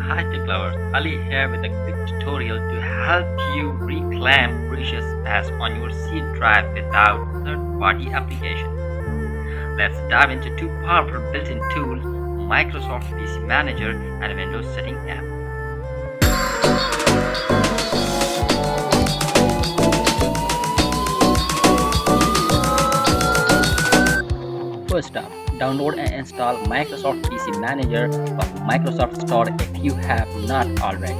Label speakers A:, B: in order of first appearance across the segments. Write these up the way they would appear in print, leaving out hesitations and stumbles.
A: Hi tech lovers, Ali here with a quick tutorial to help you reclaim precious space on your C drive without third-party applications. Let's dive into two powerful built-in tools, Microsoft PC Manager and Windows Setting app. First up, download and install Microsoft PC Manager from Microsoft Store if you have not already.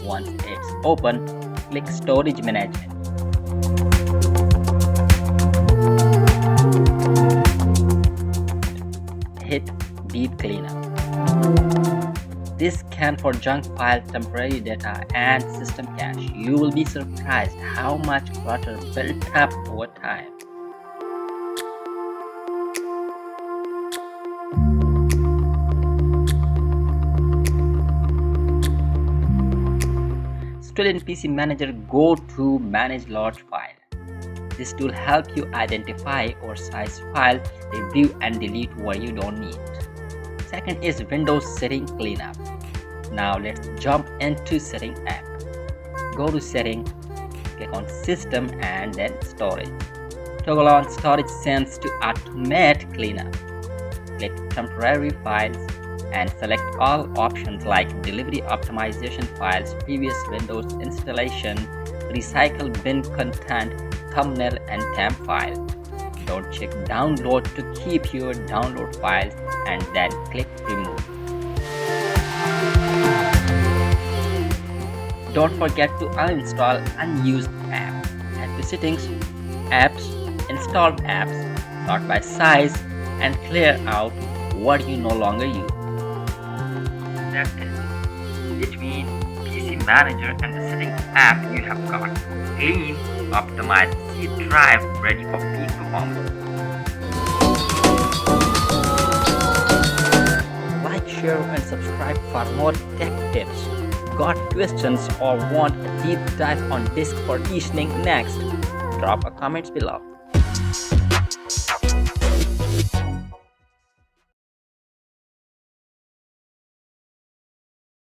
A: Once it's open, click Storage Management. Hit Deep Cleanup. This scans for junk files, temporary data, and system cache. You will be surprised how much clutter built up over time. Still in PC Manager, go to Manage Large File. This tool helps you identify oversized files, review and delete what you don't need. Second is Windows Setting Cleanup. Now let's jump into Setting app. Go to Setting, click on System and then Storage. Toggle on Storage Sense to automate cleanup. Click Temporary Files and select all options like Delivery Optimization Files, Previous Windows Installation, Recycle Bin Content, Thumbnail and temp file. Don't check download to keep your download files and then click remove. Don't forget to uninstall unused apps. Head to settings, apps, installed apps, sort by size and clear out what you no longer use. That's it. Between PC Manager and the Settings app, you have got clean, optimized C drive ready for peak performance. Like, share and subscribe for more tech tips. Got questions or want a deep dive on disk partitioning next? Drop a comment below.